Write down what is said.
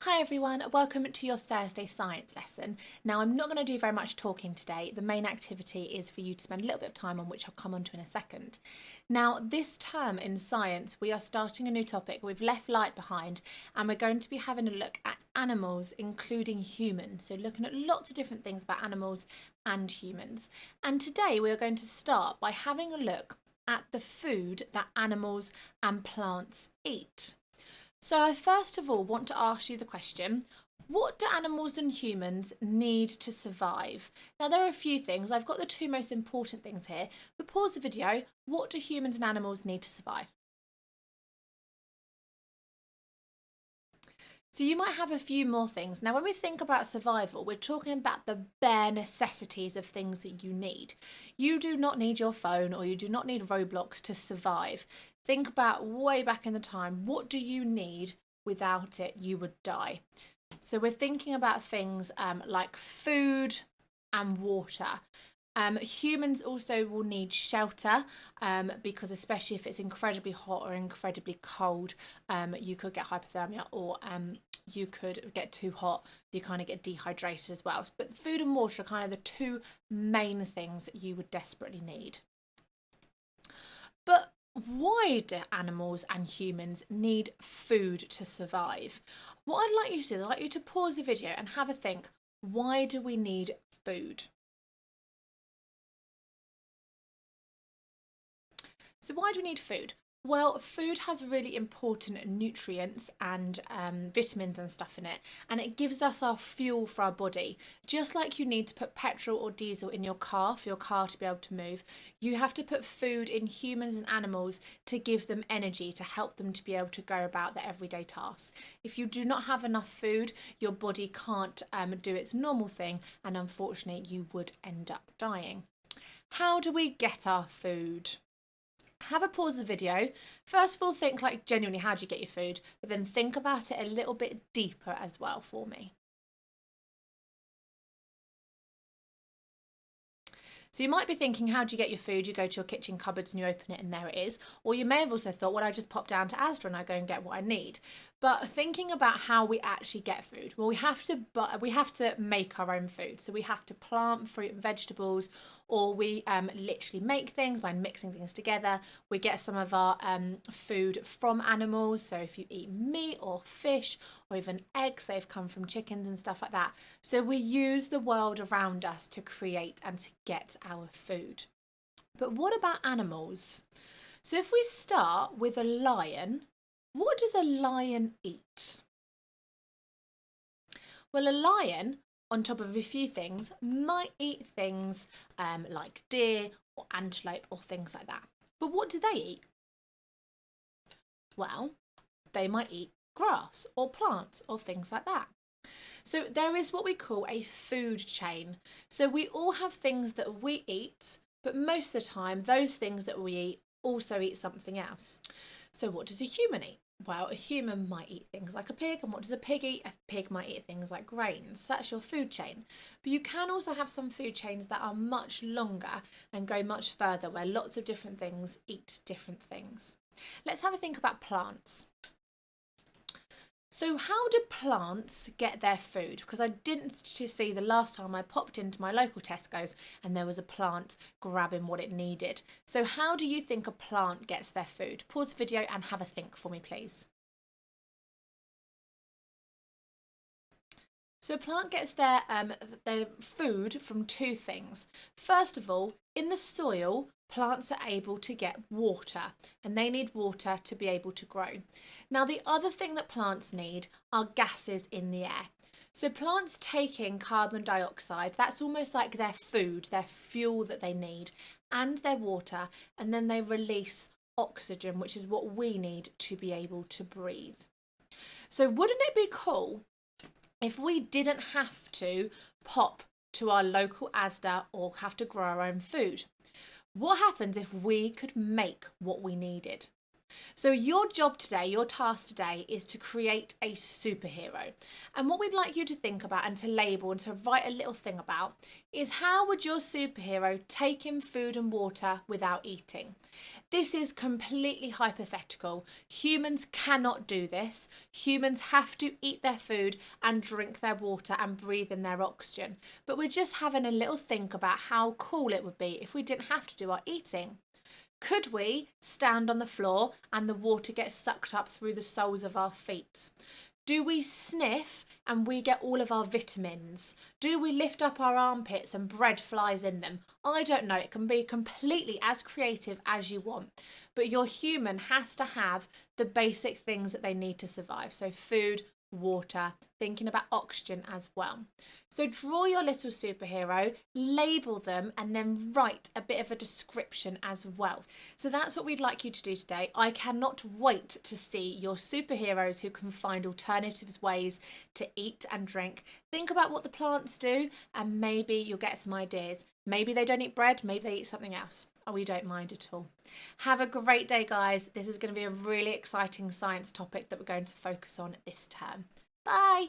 Hi everyone, welcome to your Thursday science lesson. Now I'm not going to do very much talking today. The main activity is for you to spend a little bit of time on, which I'll come on to in a second. Now this term in science we are starting a new topic. We've left light behind and we're going to be having a look at animals including humans. So looking at lots of different things about animals and humans. And today we are going to start by having a look at the food that animals and plants eat. So I first of all want to ask you the question, what do animals and humans need to survive? Now there are a few things, I've got the two most important things here, but pause the video, what do humans and animals need to survive? So you might have a few more things. Now when we think about survival, we're talking about the bare necessities of things that you need. You do not need your phone or you do not need Roblox to survive. Think about way back in the time, what do you need? Without it, you would die. So we're thinking about things like food and water. Humans also will need shelter because especially if it's incredibly hot or incredibly cold, you could get hypothermia or you could get too hot, you kind of get dehydrated as well. But food and water are kind of the two main things that you would desperately need. But why do animals and humans need food to survive? What I'd like you to do is I'd like you to pause the video and have a think, why do we need food? So why do we need food? Well, food has really important nutrients and vitamins and stuff in it, and it gives us our fuel for our body. Just like you need to put petrol or diesel in your car for your car to be able to move, you have to put food in humans and animals to give them energy, to help them to be able to go about their everyday tasks. If you do not have enough food, your body can't do its normal thing, and unfortunately, you would end up dying. How do we get our food? Have a pause of the video. First of all, think like genuinely, how do you get your food? But then think about it a little bit deeper as well for me. So you might be thinking, how do you get your food? You go to your kitchen cupboards and you open it and there it is. Or you may have also thought, well, I just pop down to Asda and I go and get what I need. But thinking about how we actually get food, well, we have to make our own food. So we have to plant fruit and vegetables, or we literally make things by mixing things together. We get some of our food from animals. So if you eat meat or fish or even eggs, they've come from chickens and stuff like that. So we use the world around us to create and to get our food. But what about animals? So if we start with a lion, what does a lion eat? Well, a lion, on top of a few things, might eat things like deer or antelope or things like that. But what do they eat? Well, they might eat grass or plants or things like that. So there is what we call a food chain. So we all have things that we eat, but most of the time, those things that we eat also eat something else. So what does a human eat? Well, a human might eat things like a pig, and what does a pig eat? A pig might eat things like grains. That's your food chain. But you can also have some food chains that are much longer and go much further, where lots of different things eat different things. Let's have a think about plants. So how do plants get their food? Because I didn't see the last time I popped into my local Tesco's and there was a plant grabbing what it needed. So how do you think a plant gets their food? Pause the video and have a think for me, please. So a plant gets their food from two things. First of all, in the soil, plants are able to get water and they need water to be able to grow. Now, the other thing that plants need are gases in the air. So plants take in carbon dioxide, that's almost like their food, their fuel that they need, and their water, and then they release oxygen, which is what we need to be able to breathe. So wouldn't it be cool if we didn't have to pop to our local Asda or have to grow our own food? What happens if we could make what we needed? So your job today, your task today is to create a superhero. And what we'd like you to think about and to label and to write a little thing about is how would your superhero take in food and water without eating? This is completely hypothetical. Humans cannot do this. Humans have to eat their food and drink their water and breathe in their oxygen. But we're just having a little think about how cool it would be if we didn't have to do our eating. Could we stand on the floor and the water gets sucked up through the soles of our feet? Do we sniff and we get all of our vitamins? Do we lift up our armpits and bread flies in them? I don't know. It can be completely as creative as you want. But your human has to have the basic things that they need to survive. So food, water, thinking about oxygen as well. So draw your little superhero, label them, and then write a bit of a description as well. So that's what we'd like you to do today. I cannot wait to see your superheroes who can find alternative ways to eat and drink. Think about what the plants do, and maybe you'll get some ideas. Maybe they don't eat bread, maybe they eat something else. Oh, we don't mind at all. Have a great day, guys. This is going to be a really exciting science topic that we're going to focus on this term. Bye.